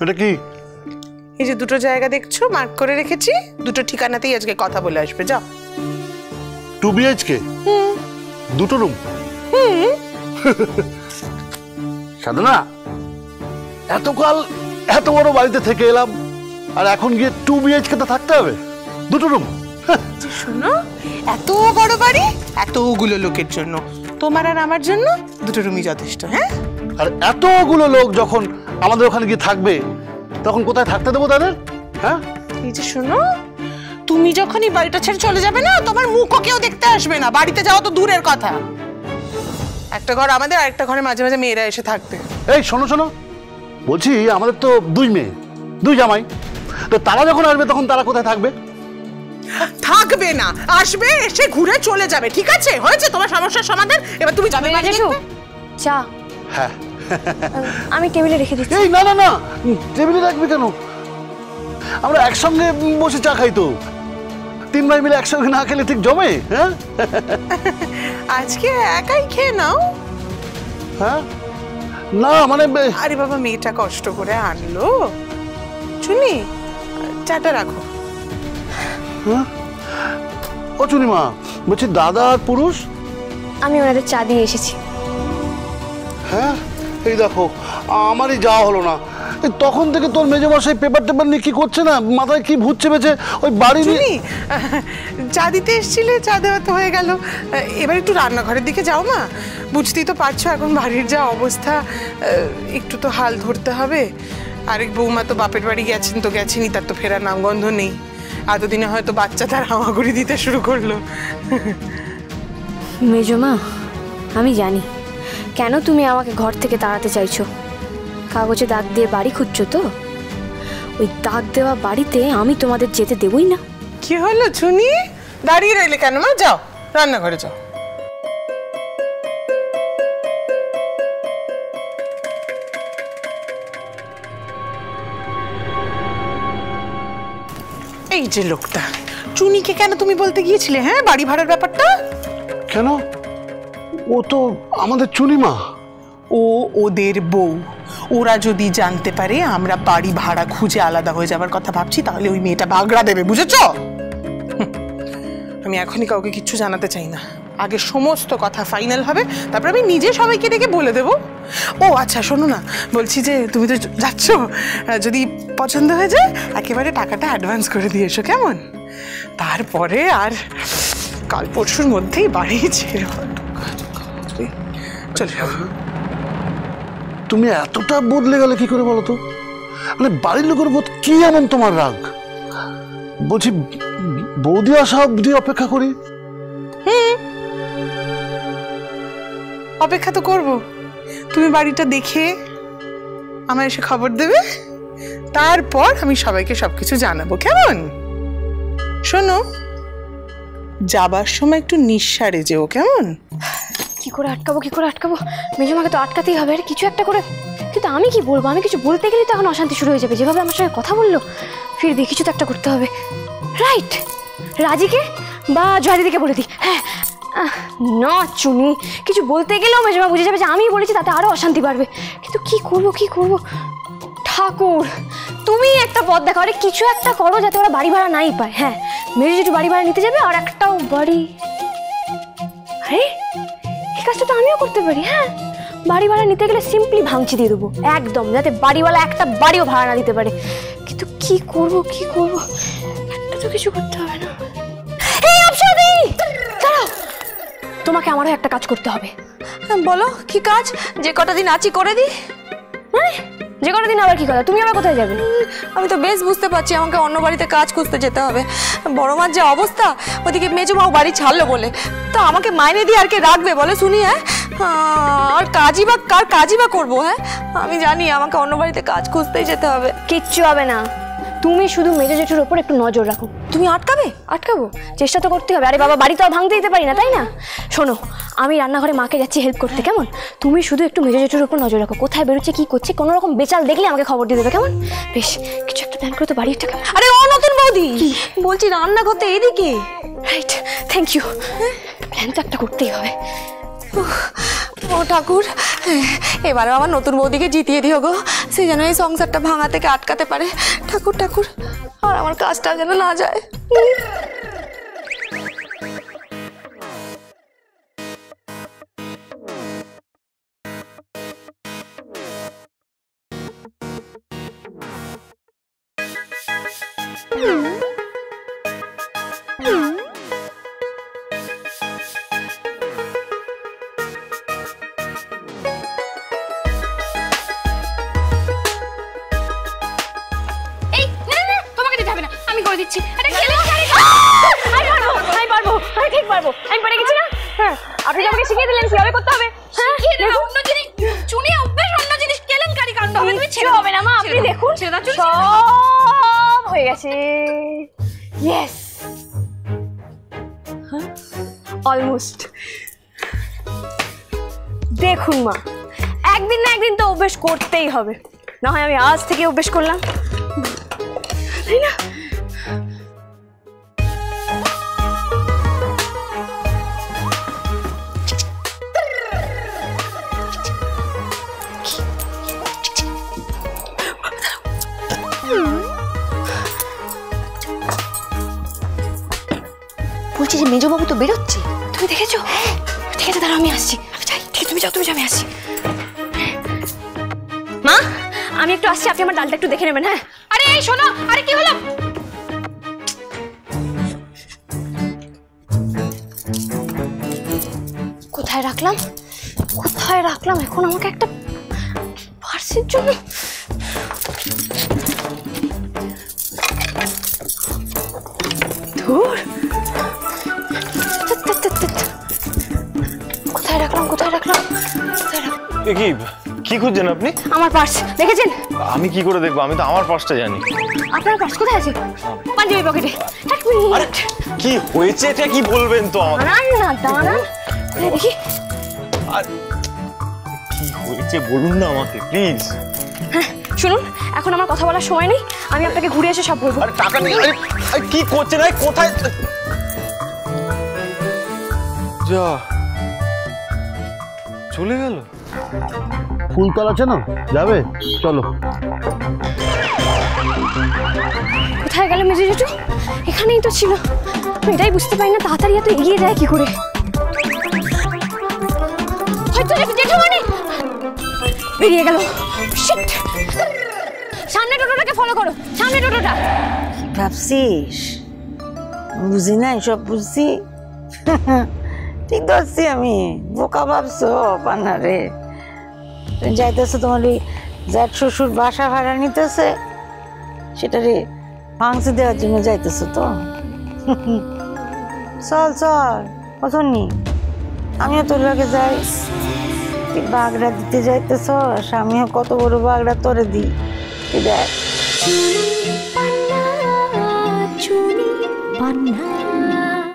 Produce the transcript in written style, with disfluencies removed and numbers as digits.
এটা কি? এই যে দুটো জায়গা দেখছো মার্ক করে রেখেছি, দুটো ঠিকানাতেই আজকে কথা বলে আসবে। যাও। 2 BHK? দুটো রুম? সাধনা, এতকাল এত বড় বাড়িতে থেকে এলাম আর এখন গিয়ে 2 BHK তে থাকতে হবে? দুটো রুম? শোনো, এত বড় বাড়ি এতগুলো লোকের জন্য, তোমার আর আমার জন্য দুটো রুমই যথেষ্ট। হ্যাঁ, আর এতগুলো লোক যখন আমাদের ওখানে গিয়ে থাকবে তখন কোথায় থাকতে দেবো তাদের? হ্যাঁ, এই যে শোনো, তুমি যখন এই বাড়িটা ছেড়ে চলে যাবে না, তোমার মুখও কেউ দেখতে আসবে না। বাড়িতে যাওয়া তো দূরের কথা, একটা ঘর আমাদের, আরেকটা ঘরে মাঝে মাঝে মেয়েরা এসে থাকবে। এই শোনো শোনো, বলছি আমাদের তো 2 মেয়ে 2 জামাই, তো তারা যখন আসবে তখন তারা কোথায় থাকবে? থাকবে না, আসবে, এসে ঘুরে চলে যাবে। ঠিক আছে, হয়েছে তোমার সমস্যার সমাধান। এবার তুমি যাবে চা। হ্যাঁ, আমি টেবিলে রেখে দিচ্ছি। এই না না না, টেবিলে রাখবি কেন? আমরা একসঙ্গে বসে চা খাই তো, 3 ভাই মিলে একসঙ্গে না খেলে ঠিক জমে? হ্যাঁ, আজকে একাই খেয়ে নাও। হ্যাঁ না মানে, আরে বাবা, মেয়েটা কষ্ট করে আনলো। চুনি, চাটা রাখো। হ্যাঁ, ও চুনিমা, বলছি দাদা আর পুরুষ? আমি ওনাদের চা দিয়ে এসেছি। হ্যাঁ, এই দেখো আমারই যাওয়া হলো না। তখন থেকে তোর মেজে মশাই পেপার টেপার নিয়ে কি করছে না, মাথায় কি ভূত চেপেছে ওই বাড়ি নিয়ে। চা দিতে এসেছিলে, চা দেওয়া তো হয়ে গেল। এবার একটু রান্নাঘরের দিকে যাও মা। বুঝতেই তো পারছো এখন বাড়ির যা অবস্থা, একটু তো হাল ধরতে হবে। আরেক বৌমা তো বাপের বাড়ি গেছেন তো গেছেনই, তার তো ফেরার নামগন্ধ নেই। এতদিনে হয়তো বাচ্চা তার হামাগুড়ি দিতে শুরু করলো। মেজমা, আমি জানি কেন তুমি আমাকে ঘর থেকে তাড়াতে চাইছো। কাগজে দাগ দিয়ে বাড়ি খুঁজছো তো? ওই দাগ দেওয়া বাড়িতে আমি তোমাদের যেতে দেবই না। কি হলো চুনি, দাঁড়িয়ে রইলে কেন মা? যাও রান্নাঘরে যাও। এই যে লোকটা, চুনিকে কেন তুমি বলতে গিয়েছিলে হ্যাঁ বাড়ি ভাড়ার ব্যাপারটা? কেন? ও তো আমাদের চুনিমা। ও ওদের বউ। ওরা যদি জানতে পারে আমরা বাড়ি ভাড়া খুঁজে আলাদা হয়ে যাবার কথা ভাবছি, তাহলে ওই মেয়েটা বাগড়া দেবে, বুঝেছ? আমি এখনই কাউকে কিচ্ছু জানাতে চাই না। আগে সমস্ত কথা ফাইনাল হবে, তারপর আমি নিজে সবাইকে ডেকে বলে দেবো। ও আচ্ছা শোনো না, বলছি যে তুমি তো যাচ্ছ, যদি পছন্দ হয়ে যায় একেবারে টাকাটা অ্যাডভান্স করে দিয়ে এসো, কেমন? তারপরে আর কাল পরশুর মধ্যেই বাড়ি ছেড়ে চলে যাবো। তুমি এতটা বদলে গেলে কি করে বলো তো? মানে বাড়ির লোকের উপর কি এমন তোমার রাগ? বলছি বৌদি আসা অবধি অপেক্ষা করি। অপেক্ষা তো করবো, তুমি বাড়িটা দেখে আমার এসে খবর দেবে, তারপর আমি সবাইকে সবকিছু জানাবো, কেমন? শোনো, যাবার সময় একটু নিঃসারে যেও, কেমন? কি করে আটকাবো, কি করে আটকাবো? মেজমাকে তো আটকাতেই হবে, আর কিছু একটা করে। কিন্তু আমি কি বলবো? আমি কিছু বলতে গেলেই তো এখন অশান্তি শুরু হয়ে যাবে। যেভাবে আমার সঙ্গে কথা বললো, ফিরবি, কিছু তো একটা করতে হবে। রাইট, রাজিকে বা জয়দিদিকে বলে দিই। হ্যাঁ না চুনি, কিছু বলতে গেলেও মেজমা বুঝে যাবে যে আমি বলেছি, তাতে আরো অশান্তি বাড়বে। কিন্তু কি করবো, কি করবো? ঠাকুর, তুমি একটা পথ দেখো, আরে কিছু একটা করো যাতে ওরা বাড়ি ভাড়া নাই পায়। হ্যাঁ, মেজো যেটু বাড়ি ভাড়া নিতে যাবে, আর একটাও বাড়ি। আরে এই কাজটা তো আমিও করতে পারি। হ্যাঁ, বাড়ি ভাড়া নিতে গেলে সিম্পলি ভাঙচি দিয়ে দেবো একদম, যাতে বাড়িওয়ালা একটা বাড়িও ভাড়া না দিতে পারে। কিন্তু কি করবো, কি করবো? একটা তো কিছু করতে হবে না। এই অপশাদি, দাঁড়াও, তোমাকে আমারও একটা কাজ করতে হবে। বলো কি কাজ? যে কটা দিন আছি করে দিই। মানে যে কটা দিন আবার কি কথা? তুমি আবার কোথায় যাবে? আমি তো বেশ বুঝতে পারছি আমাকে অন্য বাড়িতে কাজ খুঁজতে যেতে হবে। বড় মার যে অবস্থা, ওদিকে মেজমাও বাড়ি ছাড়লো বলে, তো আমাকে মাইনে দিয়ে আর কে রাখবে বলে শুনি? হ্যাঁ, আর কাজই বা করবো? হ্যাঁ, আমি জানি আমাকে অন্য বাড়িতে কাজ খুঁজতেই যেতে হবে। কিচ্ছু হবে না, তুমি শুধু মেজো জেঠুর ওপর একটু নজর রাখো। তুমি আটকাবে? আটকাবো, চেষ্টা তো করতে হবে। আরে বাবা, বাড়ি তো আর ভাঙতে দিতে পারি না, তাই না? শোনো, আমি রান্নাঘরে মাকে যাচ্ছি হেল্প করতে, কেমন? তুমি শুধু একটু মেজো জেঠুর ওপর নজর রাখো, কোথায় বেরোচ্ছে, কি করছে, কোনো রকম বেচাল দেখলে আমাকে খবর দিয়ে দেবে, কেমন? বেশ, কিছু একটা প্ল্যান করে তো বাড়ি একটা। আরে ও নতুন বৌদি, বলছি রান্না করতে এদিকে। Right, thank you. প্ল্যান তো একটা করতেই হবে। ও ঠাকুর, এবারে আমার নতুন বৌদিকে জিতিয়ে দিও গো, সে যেন এই সংসারটা ভাঙা থেকে আটকাতে পারে। ঠাকুর ঠাকুর, আর আমার কাজটা যেন না যায়। এই না না, তোমাকে দিতে হবে না, আমি করে দিচ্ছি। এটা কেলেঙ্কারি। আমি পারবো, আমি ঠিক পারবো। আমি পেরে গেছি না? হ্যাঁ, আপনি আমাকে শিখিয়ে দিলেন কিভাবে করতে হবে। শিখিয়ে দেব অন্য জিনিস, চুনি অভ্যাস অন্য জিনিস, কেলেঙ্কারি কাণ্ড হবে। তুমি ছেড়ে হবে না মা, আপনি দেখুন সব হয়ে গেছে। Yes, almost. দেখুন মা, একদিন না একদিন তো অভ্যেস করতেই হবে, না হয় আমি আজ থেকে অভ্যেস করলাম, তাই না? বলছি যে মেজবাবু তো বেরোচ্ছে। তুমি দেখেছো? ঠিক আছে, দাঁড়াও আমি আসছি। আমি যাই। ঠিক আছে, তুমি যাও, আমি আসছি। মা, আমি একটু আসছি, আপনি আমার ডালটা একটু দেখে নেবেন। হ্যাঁ। আরে এই শোনো, আরে কি হলো? কোথায় রাখলাম এখন আমাকে একটা পার্সের জন্য? ধুর, কোথায় রাখলাম? কি খুঁজছেন আপনি? আমার পার্স দেখেছেন? আমি কি করে দেখবো? আমি তো আমার পার্সটা জানি। আপনার পার্স কোথায় আছে? পাঞ্জাবি পকেটে। এক মিনিট। কি হয়েছে এটা কি বলবেন তো আমাকে? দাঁড়ান, দেখি। আর কি হয়েছে বলুন না আমাকে প্লিজ। হ্যাঁ শুনুন, এখন আমার কথা বলার সময় নেই, আমি আপনাকে ঘুরে এসে সব বলবো। আরে টাকা নেই। আরে কি করছেন? আরে কোথায়? যা চলে গেল। ফুলতলা চেনো? যাবে? চলো। কোথায় গেল মেজো জেঠু? এখানেই তো ছিল। আমি এটাই বুঝতে পারি না, তাড়াতাড়ি এত এগিয়ে যায় কি করে। হয়তো জেঠুমণি বেরিয়ে গেল। শিট! সামনে টোটোটাকে ফলো করো, সামনে টোটোটা। ভাবছিস বুঝি না, এসব বুঝছি। ঠিক ধরছি আমি, বোকা ভাবছো পান্নারে। যাইতেছে তোমার ওই জ্যাঠ শ্বশুর বাসা ভাড়া নিতেছে, সেটারে ভাঙচি দেওয়ার জন্য যাইতেছো তো। চল চল, কতনি আমিও তোর লাগে যাই। তুই বাগড়া দিতে যাইতেছ, আমিও কত বড় বাগড়া তোরে দিই, তুই দেখ।